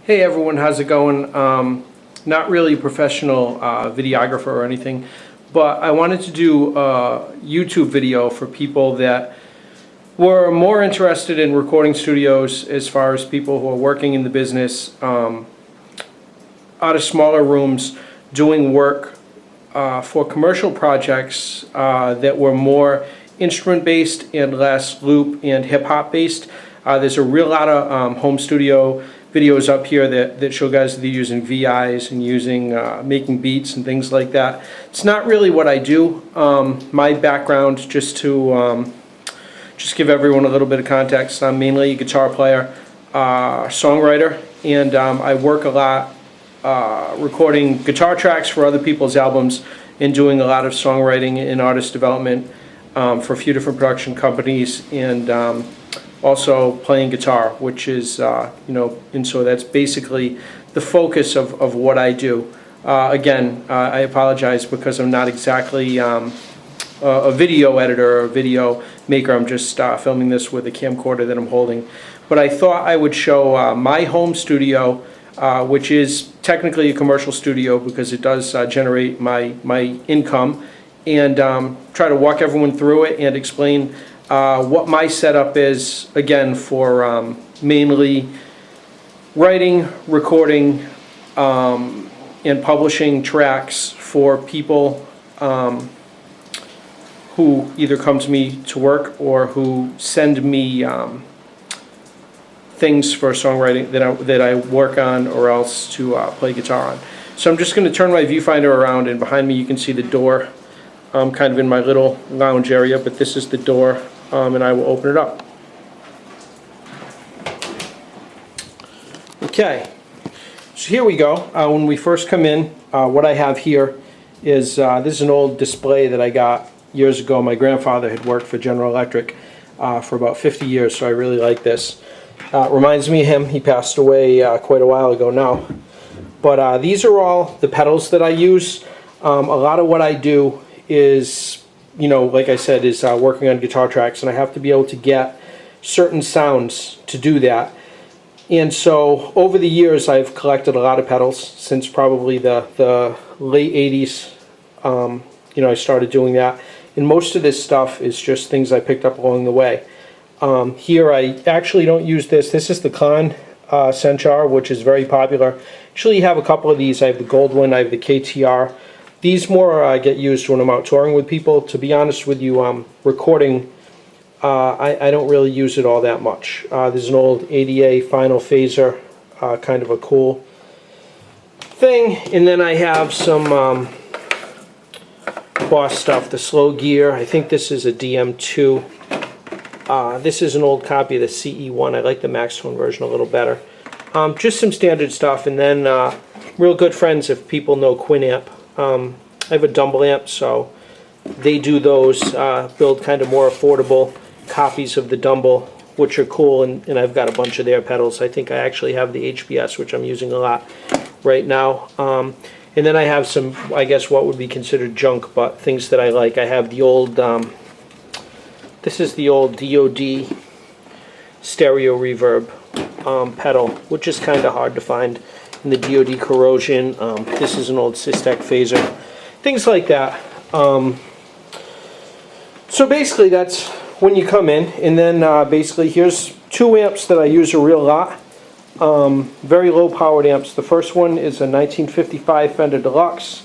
Hey everyone, how's it going? Not really a professional videographer or anything, but I wanted to do a YouTube video for people that were more interested in recording studios, as far as people who are working in the business out of smaller rooms doing work for commercial projects that were more instrument based and less loop and hip hop based. There's a real lot of home studio videos up here that show guys that are using VIs and using making beats and things like that. It's not really what I do. My background, just to just give everyone a little bit of context, I'm mainly a guitar player, songwriter, and I work a lot recording guitar tracks for other people's albums and doing a lot of songwriting and artist development for a few different production companies, and also playing guitar, which is, and so that's basically the focus of what I do. Again, I apologize because I'm not exactly a video editor or a video maker. I'm just filming this with a camcorder that I'm holding. But I thought I would show my home studio, which is technically a commercial studio because it does generate my income, and try to walk everyone through it and explain what my setup is, again, for mainly writing, recording, and publishing tracks for people who either come to me to work or who send me things for songwriting that I work on, or else to play guitar on. So I'm just going to turn my viewfinder around, and behind me you can see the door. I'm kind of in my little lounge area, but this is the door. And I will open it up. Okay, so here we go. When we first come in, what I have here is this is an old display that I got years ago. My grandfather had worked for General Electric for about 50 years, so I really like this. Reminds me of him. He passed away quite a while ago now. But these are all the pedals that I use. A lot of what I do is, like I said, is working on guitar tracks, and I have to be able to get certain sounds to do that. And so over the years I've collected a lot of pedals since probably the late 80s. I started doing that, and most of this stuff is just things I picked up along the way. Here I actually don't use this. This is the Con Centaur, which is very popular. Actually, you have a couple of these. I have the gold one, I have the KTR. These more get used when I'm out touring with people. To be honest with you, recording, I don't really use it all that much. There's an old ADA Final Phaser, kind of a cool thing. And then I have some Boss stuff, the Slow Gear. I think this is a DM2. This is an old copy of the CE1. I like the Max Tone version a little better. Just some standard stuff. And then real good friends, if people know Quinamp. I have a Dumble amp, so they do those, build kind of more affordable copies of the Dumble, which are cool, and I've got a bunch of their pedals. I think I actually have the HBS, which I'm using a lot right now. And then I have some, I guess, what would be considered junk, but things that I like. I have the old, this is the old DoD stereo reverb pedal, which is kind of hard to find. In the DoD Corrosion. This is an old Systec phaser. Things like that. So basically that's when you come in, and then basically here's two amps that I use a real lot. Very low powered amps. The first one is a 1955 Fender Deluxe,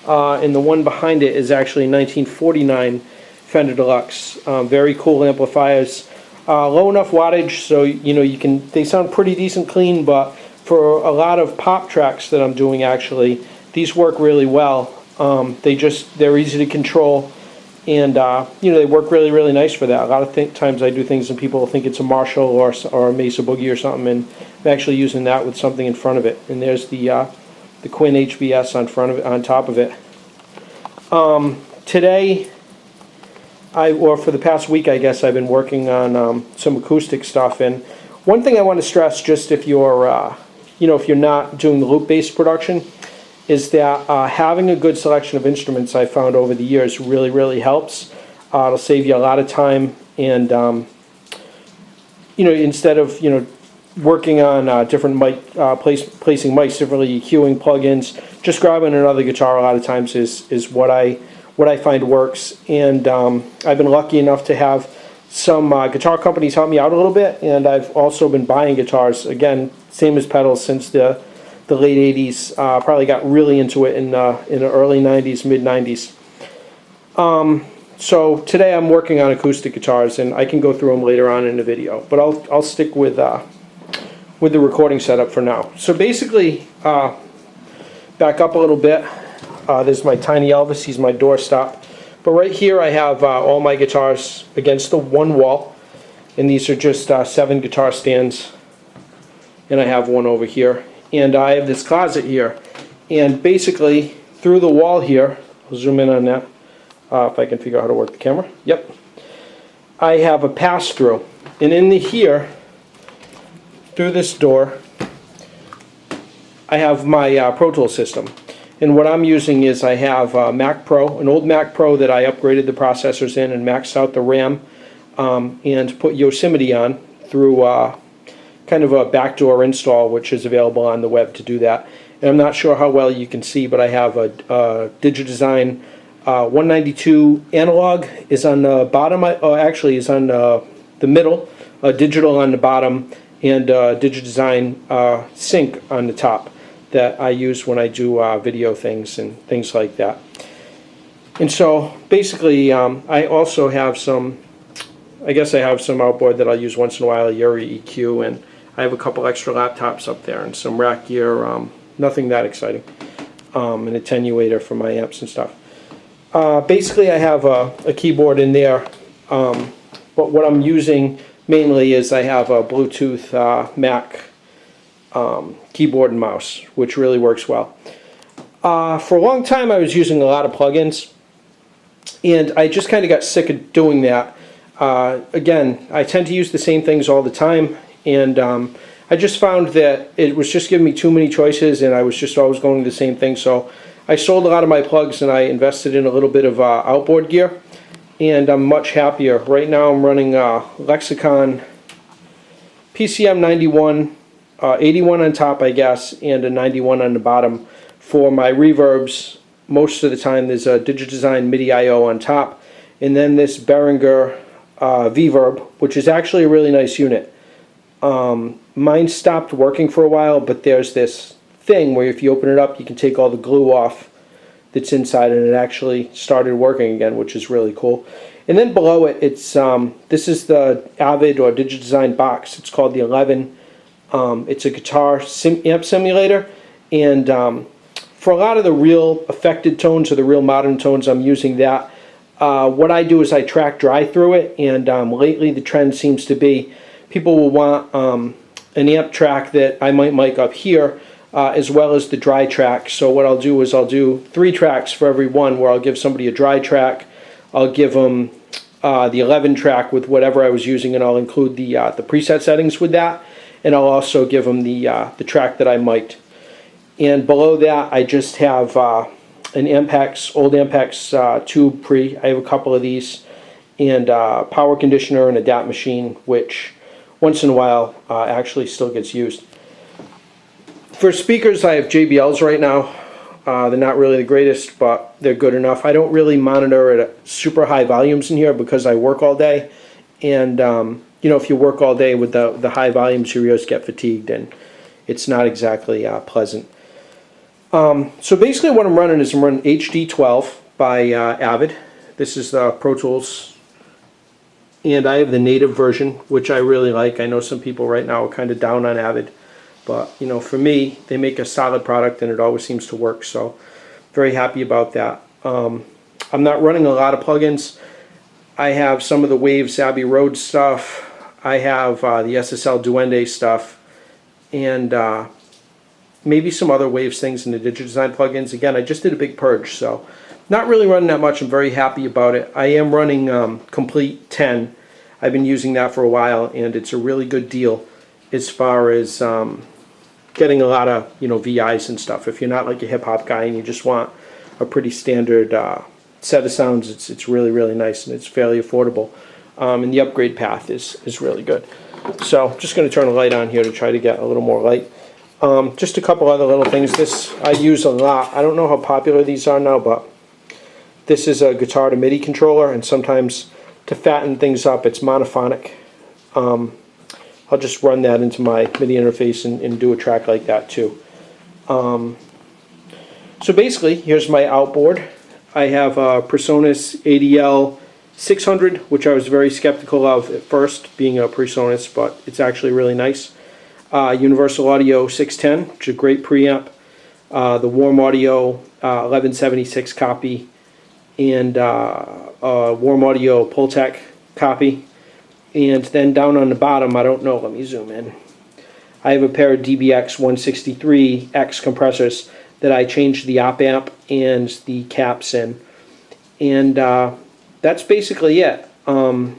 and the one behind it is actually a 1949 Fender Deluxe. Very cool amplifiers. Low enough wattage, so you can. They sound pretty decent clean, but for a lot of pop tracks that I'm doing, actually, these work really well. They're easy to control, and they work really, really nice for that. A lot of times I do things and people think it's a Marshall or a Mesa Boogie or something, and I'm actually using that with something in front of it. And there's the Quinn HBS on top of it. Today, or for the past week, I guess, I've been working on some acoustic stuff. And one thing I want to stress, just if you're if you're not doing the loop-based production, is that having a good selection of instruments, I've found over the years, really, really helps. It'll save you a lot of time, and instead of working on different mic, placing mics differently, cueing plugins. Just grabbing another guitar a lot of times is what I find works. And I've been lucky enough to have some guitar companies help me out a little bit, and I've also been buying guitars, again, same as pedals, since the late 80s. Probably got really into it in the early 90s, mid 90s. So today I'm working on acoustic guitars, and I can go through them later on in the video, but I'll stick with the recording setup for now. So basically, back up a little bit. There's my tiny Elvis. He's my doorstop. But right here I have all my guitars against the one wall, and these are just 7 guitar stands, and I have one over here. And I have this closet here, and basically through the wall here, I'll zoom in on that if I can figure out how to work the camera. Yep. I have a pass-through, and in here, through this door, I have my Pro Tools system. And what I'm using is I have a Mac Pro, an old Mac Pro that I upgraded the processors in and maxed out the RAM, and put Yosemite on through kind of a backdoor install, which is available on the web to do that. And I'm not sure how well you can see, but I have a Digidesign 192 analog is on the bottom, actually is on the middle, digital on the bottom, and Digidesign sync on the top, that I use when I do video things and things like that. And so basically I also have some, I guess I have some outboard that I'll use once in a while, a Yuri EQ, and I have a couple extra laptops up there and some rack gear, nothing that exciting, an attenuator for my amps and stuff. Basically I have a keyboard in there, but what I'm using mainly is I have a Bluetooth Mac keyboard and mouse, which really works well. For a long time I was using a lot of plugins, and I just kind of got sick of doing that. Again, I tend to use the same things all the time, and I just found that it was just giving me too many choices, and I was just always going to the same thing. So I sold a lot of my plugs and I invested in a little bit of outboard gear, and I'm much happier. Right now I'm running Lexicon PCM 91, 81 on top, I guess, and a 91 on the bottom for my reverbs. Most of the time there's a Digidesign MIDI I/O on top, and then this Behringer V-Verb, which is actually a really nice unit. Mine stopped working for a while, but there's this thing where if you open it up you can take all the glue off that's inside, and it actually started working again, which is really cool. And then below it, it's this is the Avid or Digidesign box. It's called the 11. It's a guitar amp simulator, and for a lot of the real affected tones or the real modern tones, I'm using that. What I do is I track dry through it, and lately the trend seems to be people will want an amp track that I might mic up here, as well as the dry track. So what I'll do is I'll do 3 tracks for every one, where I'll give somebody a dry track, I'll give them the 11 track with whatever I was using, and I'll include the preset settings with that, and I'll also give them the track that I mic'd. And below that I just have an Ampex, old Ampex tube pre. I have a couple of these, and power conditioner and a DAT machine, which once in a while actually still gets used. For speakers I have JBLs right now. They're not really the greatest, but they're good enough. I don't really monitor at super high volumes in here because I work all day, and you know, if you work all day with the high volumes, your ears get fatigued, and it's not exactly pleasant. So basically what I'm running is I'm running HD12 by Avid. This is the Pro Tools, and I have the native version, which I really like. I know some people right now are kind of down on Avid, but you know, for me, they make a solid product and it always seems to work, so very happy about that. I'm not running a lot of plugins. I have some of the Waves Abbey Road stuff. I have the SSL Duende stuff, and maybe some other Waves things in the Digidesign plugins. Again, I just did a big purge, so not really running that much. I'm very happy about it. I am running Complete 10. I've been using that for a while, and it's a really good deal as far as getting a lot of, you know, VIs and stuff. If you're not like a hip-hop guy and you just want a pretty standard set of sounds, it's really, really nice, and it's fairly affordable. And the upgrade path is really good. So just going to turn a light on here to try to get a little more light. Just a couple other little things. This I use a lot. I don't know how popular these are now, but this is a guitar to MIDI controller, and sometimes to fatten things up, it's monophonic. I'll just run that into my MIDI interface and do a track like that too. So basically, here's my outboard. I have a PreSonus ADL 600, which I was very skeptical of at first, being a PreSonus, but it's actually really nice. Universal Audio 610, which is a great preamp. The Warm Audio 1176 copy, and a Warm Audio Pultec copy. And then down on the bottom, I don't know, let me zoom in. I have a pair of DBX 163X compressors that I changed the op amp and the caps in. And that's basically it. The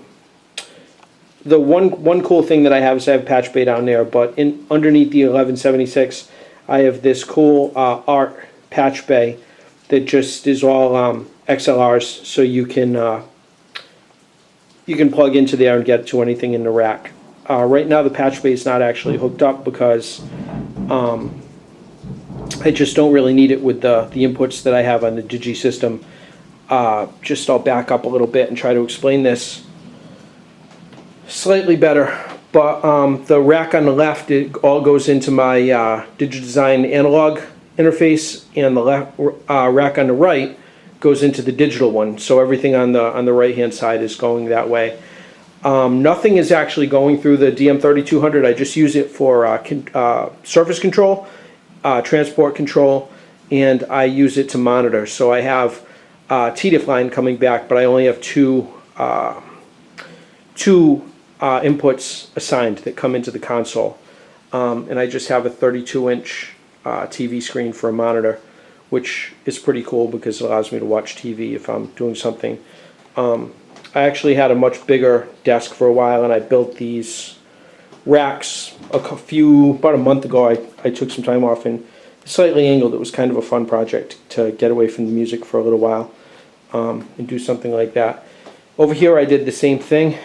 one cool thing that I have is I have patch bay down there, but underneath the 1176, I have this cool art patch bay that just is all XLRs, so you can plug into there and get to anything in the rack. Right now the patch bay is not actually hooked up because I just don't really need it with the inputs that I have on the Digi system. Just I'll back up a little bit and try to explain this slightly better. But the rack on the left, it all goes into my DigiDesign analog interface, and the rack on the right goes into the digital one. So everything on the right hand side is going that way. Nothing is actually going through the DM3200. I just use it for surface control, transport control, and I use it to monitor. So I have TDIF line coming back, but I only have two inputs assigned that come into the console, and I just have a 32-inch TV screen for a monitor, which is pretty cool because it allows me to watch TV if I'm doing something. I actually had a much bigger desk for a while, and I built these racks about a month ago. I took some time off and slightly angled. It was kind of a fun project to get away from the music for a little while and do something like that. Over here I did the same thing.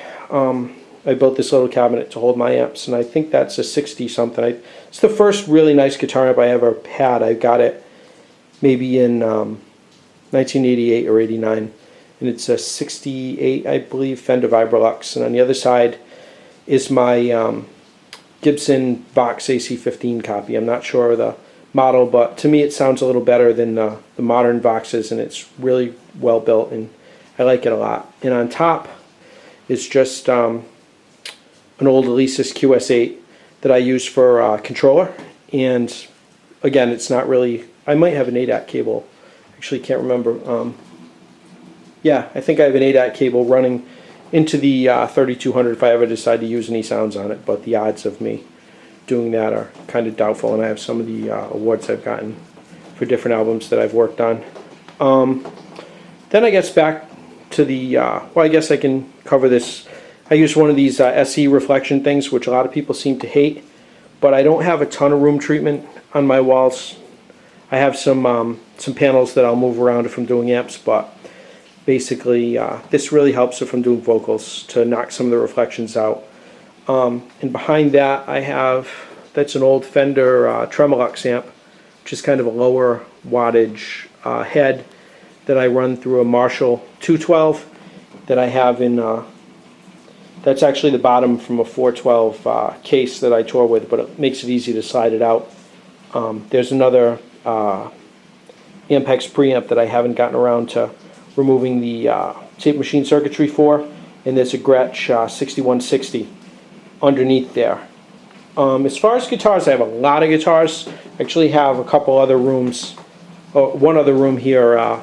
I built this little cabinet to hold my amps, and I think that's a 60 something. It's the first really nice guitar amp I ever had. I got it maybe in 1988 or 89, and it's a 68, I believe, Fender Vibrolux. And on the other side is my Gibson Vox AC15 copy. I'm not sure of the model, but to me it sounds a little better than the modern Voxes, and it's really well built, and I like it a lot. And on top is just an old Alesis QS8 that I use for controller. And again, it's not really, I might have an ADAT cable, actually can't remember. Yeah, I think I have an ADAT cable running into the 3200 if I ever decide to use any sounds on it, but the odds of me doing that are kind of doubtful, and I have some of the awards I've gotten for different albums that I've worked on. Then I guess back to the, well, I guess I can cover this. I use one of these SE reflection things, which a lot of people seem to hate, but I don't have a ton of room treatment on my walls. I have some panels that I'll move around if I'm doing amps, but basically this really helps if I'm doing vocals to knock some of the reflections out. And behind that I have, that's an old Fender Tremolux amp, which is kind of a lower wattage head that I run through a Marshall 212 that I have in, that's actually the bottom from a 412 case that I tour with, but it makes it easy to slide it out. There's another Ampex preamp that I haven't gotten around to removing the tape machine circuitry for, and there's a Gretsch 6160 underneath there. As far as guitars, I have a lot of guitars. I actually have a couple other rooms, one other room here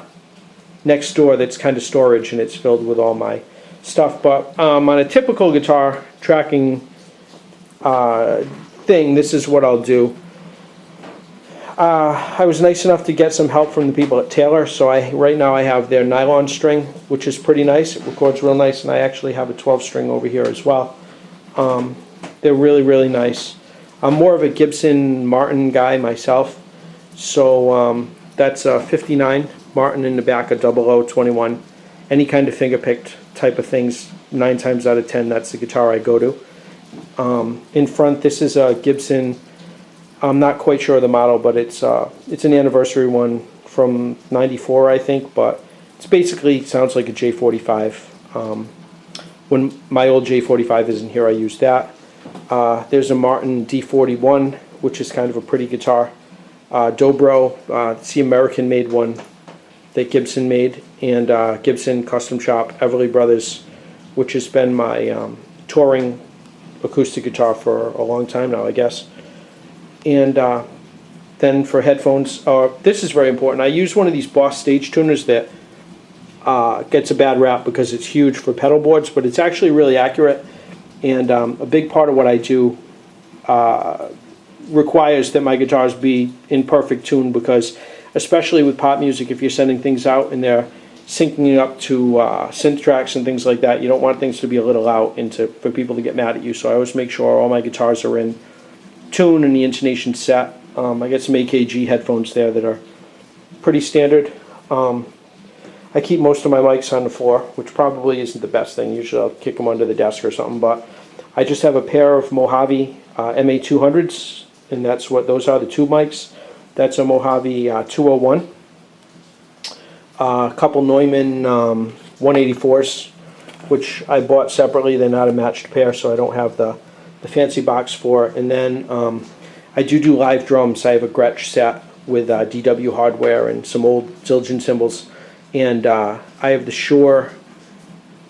next door that's kind of storage, and it's filled with all my stuff. But on a typical guitar tracking thing, this is what I'll do. I was nice enough to get some help from the people at Taylor, so right now I have their nylon string, which is pretty nice. It records real nice, and I actually have a 12 string over here as well. They're really, really nice. I'm more of a Gibson Martin guy myself, so that's a 59 Martin in the back, a 0021. Any kind of finger-picked type of things, 9 times out of 10, that's the guitar I go to. In front, this is a Gibson. I'm not quite sure of the model, but it's an anniversary one from '94, I think. But it's basically sounds like a J45. When my old J45 isn't here, I use that. There's a Martin D41, which is kind of a pretty guitar. Dobro, it's the American-made one that Gibson made, and Gibson Custom Shop Everly Brothers, which has been my touring acoustic guitar for a long time now, I guess. And then for headphones, this is very important. I use one of these Boss stage tuners that gets a bad rap because it's huge for pedal boards, but it's actually really accurate. And a big part of what I do requires that my guitars be in perfect tune, because especially with pop music, if you're sending things out and they're syncing up to synth tracks and things like that, you don't want things to be a little out and for people to get mad at you. So I always make sure all my guitars are in tune and the intonation set. I got some AKG headphones there that are pretty standard. I keep most of my mics on the floor, which probably isn't the best thing. Usually I'll kick them under the desk or something, but I just have a pair of Mojave MA200s, and that's what those are, the tube mics. That's a Mojave 201. A couple Neumann 184s, which I bought separately. They're not a matched pair, so I don't have the fancy box for it. And then I do live drums. I have a Gretsch set with DW hardware and some old Zildjian cymbals. And I have the Shure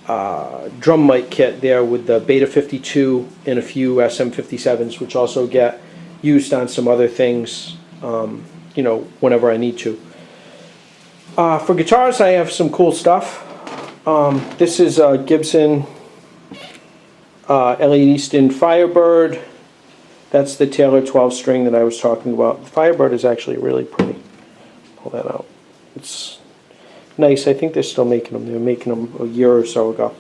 drum mic kit there with the Beta 52 and a few SM57s, which also get used on some other things, you know, whenever I need to. For guitars, I have some cool stuff. This is a Gibson Elliot Easton Firebird. That's the Taylor 12 string that I was talking about. The Firebird is actually really pretty. Pull that out. It's nice. I think they're still making them. They were making them a year or so ago.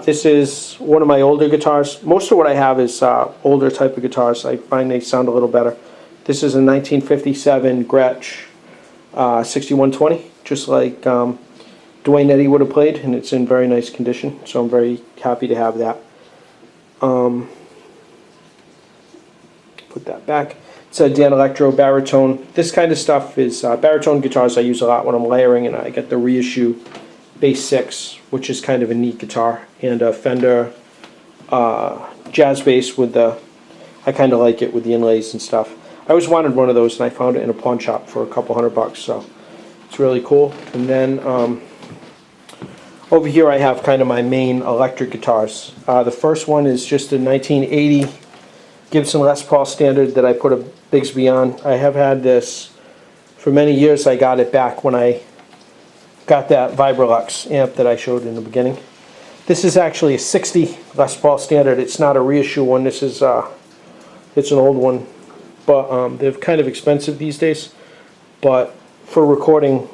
This is one of my older guitars. Most of what I have is older type of guitars. I find they sound a little better. This is a 1957 Gretsch 6120, just like Dwayne Eddy would have played, and it's in very nice condition, so I'm very happy to have that. Put that back. It's a Dan Electro baritone. This kind of stuff is baritone guitars I use a lot when I'm layering, and I get the reissue Bass 6, which is kind of a neat guitar, and a Fender jazz bass with the, I kind of like it with the inlays and stuff. I always wanted one of those, and I found it in a pawn shop for a couple $100, so it's really cool. And then over here I have kind of my main electric guitars. The first one is just a 1980 Gibson Les Paul Standard that I put a Bigsby on. I have had this for many years. I got it back when I got that Vibrolux amp that I showed in the beginning. This is actually a 60 Les Paul Standard. It's not a reissue one. This is it's an old one, but they're kind of expensive these days. But for recording,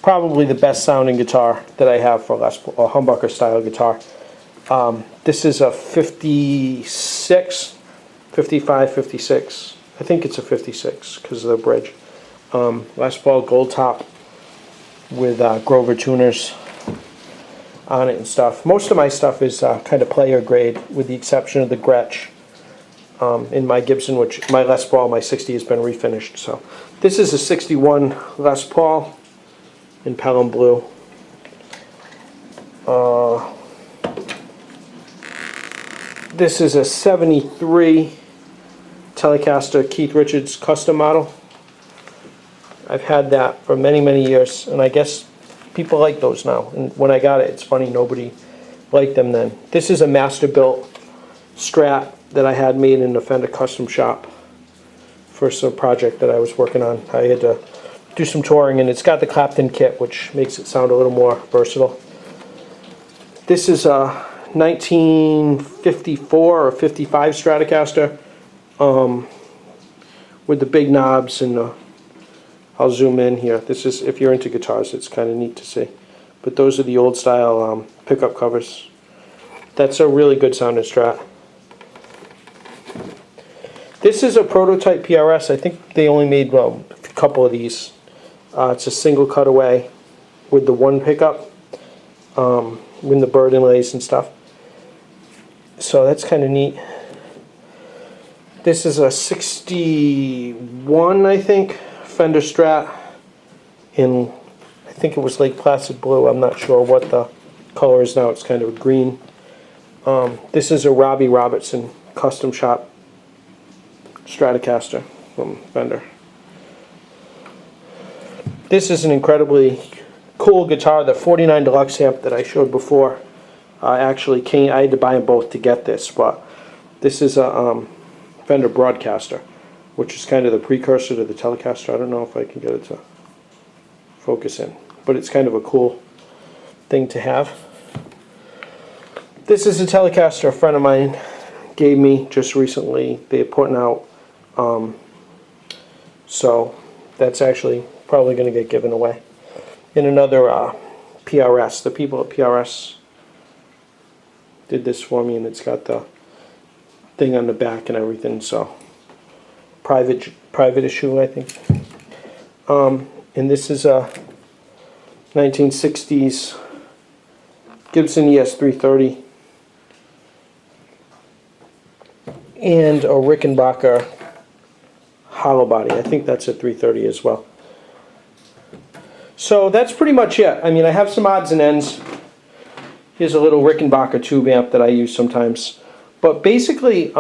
probably the best sounding guitar that I have for Les Paul, a humbucker style guitar. This is a 56, 55, 56. I think it's a 56 because of the bridge. Les Paul gold top with Grover tuners on it and stuff. Most of my stuff is kind of player grade, with the exception of the Gretsch in my Gibson, which my Les Paul, my 60 has been refinished. So this is a 61 Les Paul in Pelham blue. This is a 73 Telecaster Keith Richards custom model. I've had that for many, many years, and I guess people like those now. And when I got it, it's funny, nobody liked them then. This is a master-built Strat that I had made in a Fender custom shop for some project that I was working on. I had to do some touring, and it's got the Clapton kit, which makes it sound a little more versatile. This is a 1954 or 55 Stratocaster with the big knobs and the, I'll zoom in here. This is, if you're into guitars, it's kind of neat to see. But those are the old style pickup covers. That's a really good sounding Strat. This is a prototype PRS. I think they only made a couple of these. It's a single cutaway with the one pickup, with the bird inlays and stuff. So that's kind of neat. This is a 61, I think, Fender Strat in, I think it was Lake Placid blue. I'm not sure what the color is now. It's kind of a green. This is a Robbie Robertson custom shop Stratocaster from Fender. This is an incredibly cool guitar. The 49 Deluxe amp that I showed before actually came. I had to buy them both to get this, but this is a Fender Broadcaster, which is kind of the precursor to the Telecaster. I don't know if I can get it to focus in, but it's kind of a cool thing to have. This is a Telecaster a friend of mine gave me just recently. They're putting out, so that's actually probably going to get given away. In another PRS, the people at PRS did this for me, and it's got the thing on the back and everything. So private issue, I think. And this is a 1960s Gibson ES330 and a Rickenbacker hollow body. I think that's a 330 as well. So that's pretty much it. I mean, I have some odds and ends. Here's a little Rickenbacker tube amp that I use sometimes. But basically,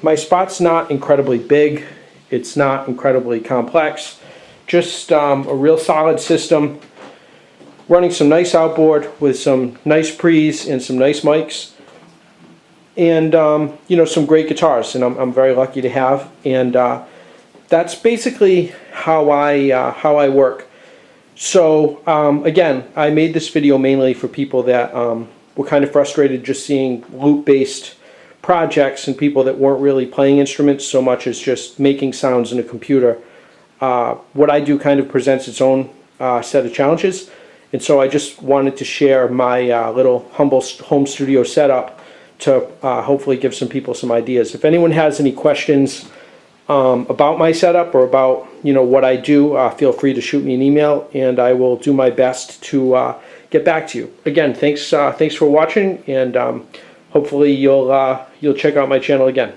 my spot's not incredibly big. It's not incredibly complex. Just a real solid system. Running some nice outboard with some nice pre's and some nice mics. And, you know, some great guitars. And I'm very lucky to have. And that's basically how I work. So again, I made this video mainly for people that were kind of frustrated just seeing loop-based projects and people that weren't really playing instruments so much as just making sounds in a computer. What I do kind of presents its own set of challenges, and so I just wanted to share my little humble home studio setup to hopefully give some people some ideas. If anyone has any questions about my setup or about what I do, feel free to shoot me an email, and I will do my best to get back to you. Again, thanks for watching, and hopefully you'll check out my channel again.